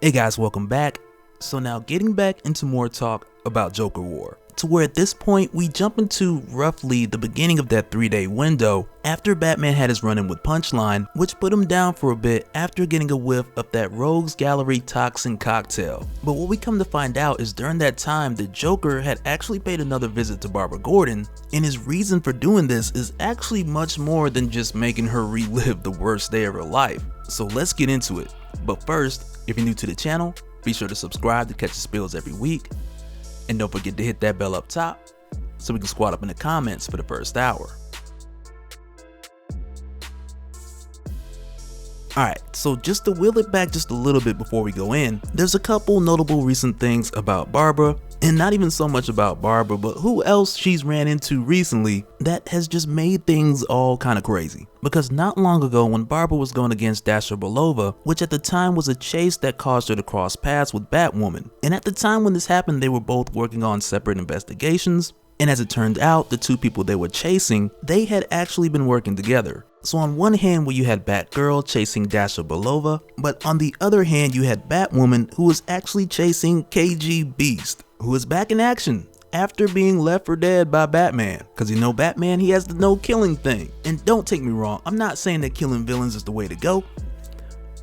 Hey guys, welcome back. So now getting back into more talk about Joker War, to where at this point we jump into roughly the beginning of that 3-day window after Batman had his run-in with Punchline, which put him down for a bit after getting a whiff of that Rogues Gallery toxin cocktail. But what we come to find out is during that time the Joker had actually paid another visit to Barbara Gordon, and his reason for doing this is actually much more than just making her relive the worst day of her life. So let's get into it. But first, if you're new to the channel, be sure to subscribe to catch the spills every week. And don't forget to hit that bell up top so we can squat up in the comments for the first hour. Alright, so just to wheel it back just a little bit before we go in, there's a couple notable recent things about Barbara, and not even so much about Barbara, but who else she's ran into recently that has just made things all kind of crazy. Because not long ago when Barbara was going against Dasha Belova, which at the time was a chase that caused her to cross paths with Batwoman, and at the time when this happened they were both working on separate investigations, and as it turned out the two people they were chasing, they had actually been working together. So on one hand where you had Batgirl chasing Dasha Belova, but on the other hand you had Batwoman who was actually chasing KG Beast, who is back in action after being left for dead by Batman. Cause you know Batman, he has the no killing thing. And don't take me wrong, I'm not saying that killing villains is the way to go,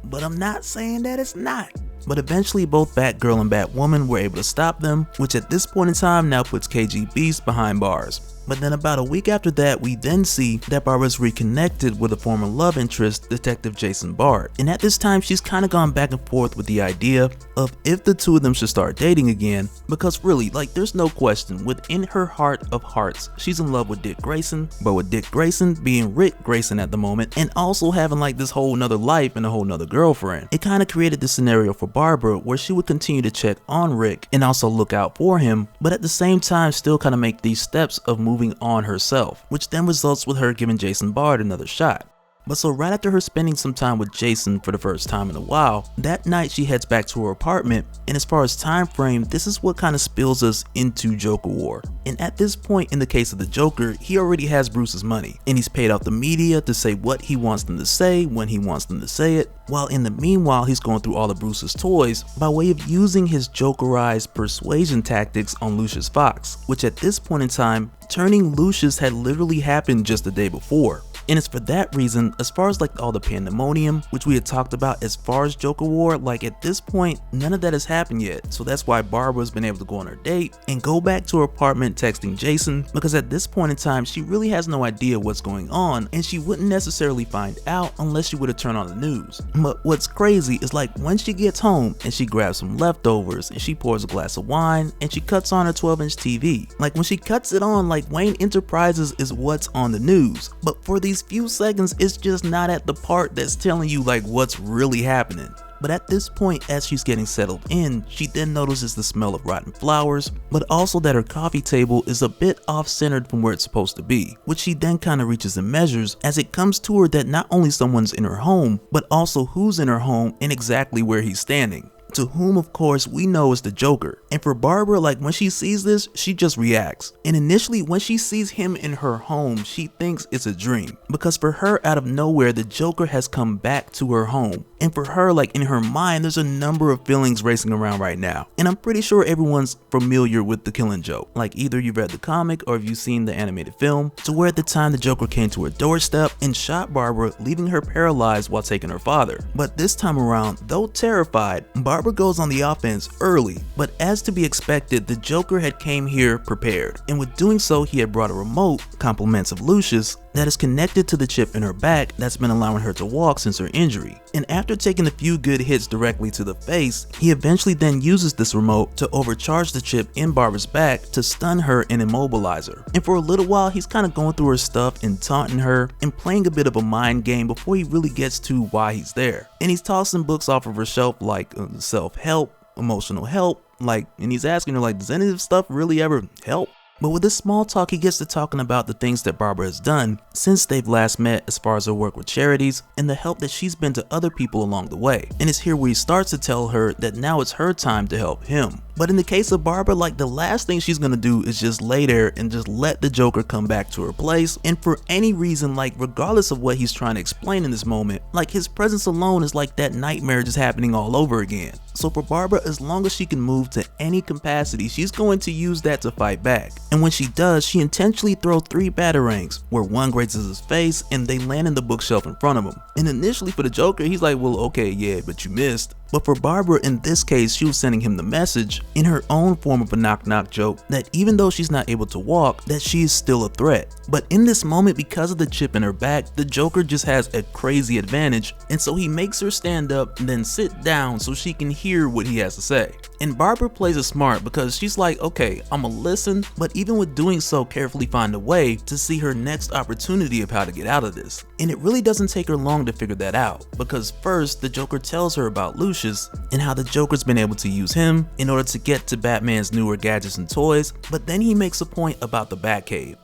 but I'm not saying that it's not. But eventually both Batgirl and Batwoman were able to stop them, which at this point in time now puts KG Beast behind bars. But then about a week after that, we then see that Barbara's reconnected with a former love interest, Detective Jason Bard. And at this time, she's kind of gone back and forth with the idea of if the two of them should start dating again, because really, like, there's no question, within her heart of hearts, she's in love with Dick Grayson, but with Dick Grayson being Rick Grayson at the moment, and also having like this whole nother life and a whole nother girlfriend. It kind of created this scenario for Barbara where she would continue to check on Rick and also look out for him, but at the same time still kind of make these steps of moving on herself, which then results with her giving Jason Bard another shot. But so right after her spending some time with Jason for the first time in a while, that night she heads back to her apartment, and as far as time frame, this is what kind of spills us into Joker War. And at this point in the case of the Joker, he already has Bruce's money, and he's paid off the media to say what he wants them to say when he wants them to say it, while in the meanwhile he's going through all of Bruce's toys by way of using his Jokerized persuasion tactics on Lucius Fox, which at this point in time, turning Lucius had literally happened just the day before. And it's for that reason, as far as like all the pandemonium, which we had talked about as far as Joker War, like at this point, none of that has happened yet. So that's why Barbara's been able to go on her date and go back to her apartment texting Jason, because at this point in time, she really has no idea what's going on, and she wouldn't necessarily find out unless she were to turn on the news. But what's crazy is like when she gets home and she grabs some leftovers and she pours a glass of wine and she cuts on her 12-inch TV. Like when she cuts it on, like Wayne Enterprises is what's on the news. But for these few seconds, it's just not at the part that's telling you like what's really happening. But at this point, as she's getting settled in, she then notices the smell of rotten flowers, but also that her coffee table is a bit off-centered from where it's supposed to be, which she then kind of reaches and measures as it comes to her that not only someone's in her home, but also who's in her home and exactly where he's standing. To whom of course we know is the Joker. And for Barbara, like when she sees this, she just reacts. And initially when she sees him in her home, she thinks it's a dream, because for her out of nowhere the Joker has come back to her home. And for her, like in her mind, there's a number of feelings racing around right now. And I'm pretty sure everyone's familiar with the Killing Joke. Like either you've read the comic or you've seen the animated film, to where at the time the Joker came to her doorstep and shot Barbara, leaving her paralyzed while taking her father. But this time around, though terrified, Barbara goes on the offense early, but as to be expected, the Joker had came here prepared, and with doing so he had brought a remote, compliments of Lucius, that is connected to the chip in her back that's been allowing her to walk since her injury. And after taking a few good hits directly to the face, he eventually then uses this remote to overcharge the chip in Barbara's back to stun her and immobilize her. And for a little while he's kind of going through her stuff and taunting her and playing a bit of a mind game before he really gets to why he's there. And he's tossing books off of her shelf like self-help, emotional help, like, and he's asking her like, does any of this stuff really ever help? But with this small talk, he gets to talking about the things that Barbara has done since they've last met, as far as her work with charities and the help that she's been to other people along the way. And it's here where he starts to tell her that now it's her time to help him. But in the case of Barbara, like, the last thing she's gonna do is just lay there and just let the Joker come back to her place. And for any reason, like, regardless of what he's trying to explain in this moment, like, his presence alone is like that nightmare just happening all over again. So for Barbara, as long as she can move to any capacity, she's going to use that to fight back. And when she does, she intentionally throws 3 batarangs, where one grazes his face and they land in the bookshelf in front of him. And initially for the Joker, he's like, well, okay, yeah, but you missed. But for Barbara, in this case, she was sending him the message in her own form of a knock-knock joke that even though she's not able to walk, that she is still a threat. But in this moment, because of the chip in her back, the Joker just has a crazy advantage, and so he makes her stand up and then sit down so she can hear what he has to say. And Barbara plays it smart because she's like, okay, I'ma listen, but even with doing so, carefully find a way to see her next opportunity of how to get out of this. And it really doesn't take her long to figure that out, because first, the Joker tells her about Lucius and how the Joker's been able to use him in order to get to Batman's newer gadgets and toys, but then he makes a point about the Batcave.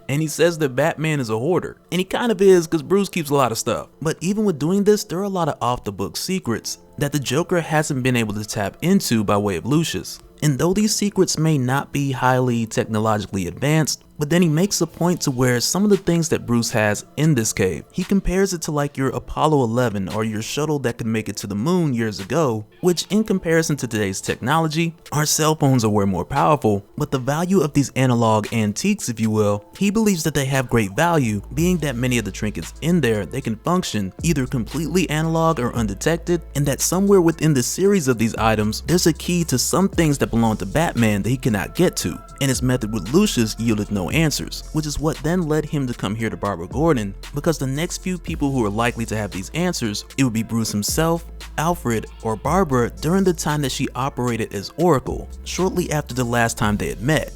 And he says that Batman is a hoarder, and he kind of is because Bruce keeps a lot of stuff. But even with doing this, there are a lot of off-the-book secrets that the Joker hasn't been able to tap into by way of Lucius. And though these secrets may not be highly technologically advanced, but then he makes a point to where some of the things that Bruce has in this cave, he compares it to like your Apollo 11 or your shuttle that could make it to the moon years ago, which in comparison to today's technology, our cell phones are way more powerful, but the value of these analog antiques, if you will, he believes that they have great value, being that many of the trinkets in there, they can function either completely analog or undetected, and that somewhere within the series of these items, there's a key to some things that belong to Batman that he cannot get to, and his method with Lucius yielded no answers, which is what then led him to come here to Barbara Gordon, because the next few people who are likely to have these answers, it would be Bruce himself, Alfred, or Barbara during the time that she operated as Oracle, shortly after the last time they had met.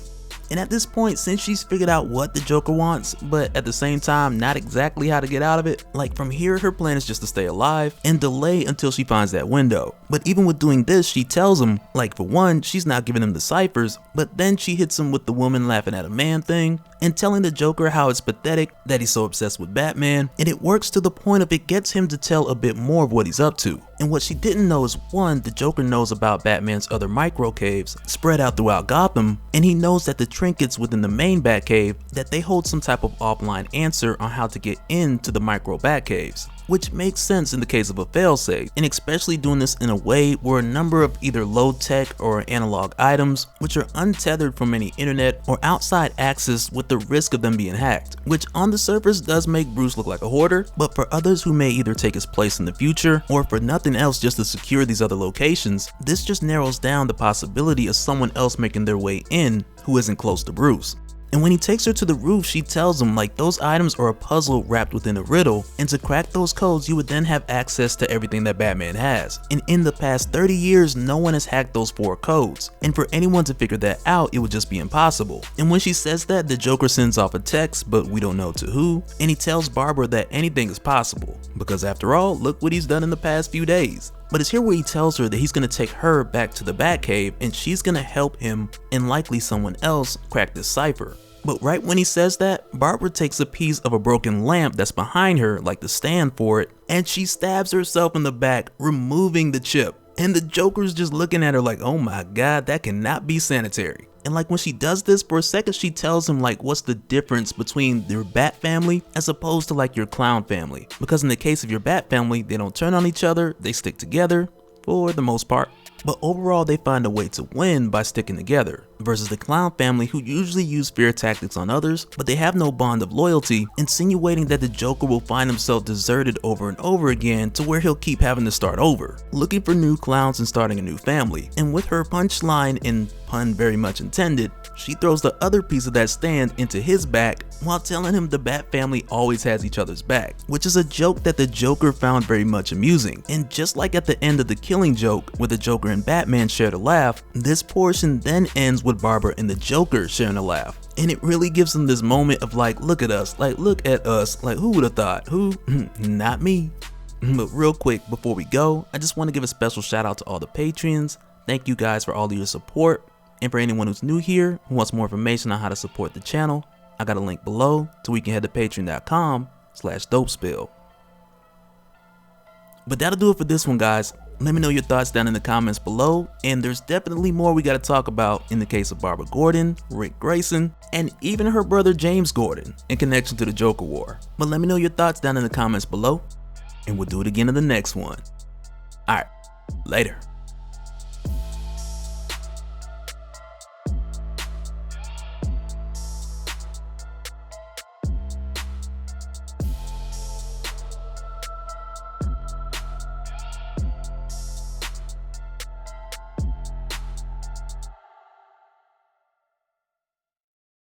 And at this point, since she's figured out what the Joker wants, but at the same time not exactly how to get out of it, like from here her plan is just to stay alive and delay until she finds that window. But even with doing this, she tells him, like for one, she's not giving him the ciphers, but then she hits him with the woman laughing at a man thing, and telling the Joker how it's pathetic that he's so obsessed with Batman, and it works to the point of it gets him to tell a bit more of what he's up to. And what she didn't know is one, the Joker knows about Batman's other micro caves spread out throughout Gotham, and he knows that the trinkets within the main Batcave, that they hold some type of offline answer on how to get into the micro Batcaves, which makes sense in the case of a failsafe, and especially doing this in a way where a number of either low-tech or analog items, which are untethered from any internet or outside access with the risk of them being hacked, which on the surface does make Bruce look like a hoarder, but for others who may either take his place in the future or for nothing else just to secure these other locations, this just narrows down the possibility of someone else making their way in who isn't close to Bruce. And when he takes her to the roof, she tells him like those items are a puzzle wrapped within a riddle, and to crack those codes you would then have access to everything that Batman has. And in the past 30 years, no one has hacked those 4 codes, and for anyone to figure that out, it would just be impossible. And when she says that, the Joker sends off a text, but we don't know to who, and he tells Barbara that anything is possible, because after all, look what he's done in the past few days. But it's here where he tells her that he's going to take her back to the Batcave and she's going to help him and likely someone else crack this cipher. But right when he says that, Barbara takes a piece of a broken lamp that's behind her, like the stand for it, and she stabs herself in the back, removing the chip. And the Joker's just looking at her like, oh my god, that cannot be sanitary. And like when she does this, for a second she tells him like what's the difference between your Bat family as opposed to like your Clown family. Because in the case of your Bat family, they don't turn on each other, they stick together for the most part. But overall they find a way to win by sticking together, versus the Clown family who usually use fear tactics on others, but they have no bond of loyalty, insinuating that the Joker will find himself deserted over and over again to where he'll keep having to start over, looking for new clowns and starting a new family. And with her punchline, and pun very much intended, she throws the other piece of that stand into his back while telling him the Bat family always has each other's back, which is a joke that the Joker found very much amusing. And just like at the end of the Killing Joke, where the Joker and Batman shared a laugh, this portion then ends with Barbara and the Joker sharing a laugh. And it really gives them this moment of like, look at us, like who would have thought? Who? Not me. But real quick before we go, I just want to give a special shout out to all the Patreons. Thank you guys for all of your support. And for anyone who's new here who wants more information on how to support the channel, I got a link below so we can head to patreon.com/Dopespill. But that'll do it for this one, guys. Let me know your thoughts down in the comments below, and there's definitely more we gotta talk about in the case of Barbara Gordon, Rick Grayson, and even her brother James Gordon in connection to the Joker War. But let me know your thoughts down in the comments below, and we'll do it again in the next one. Alright, later.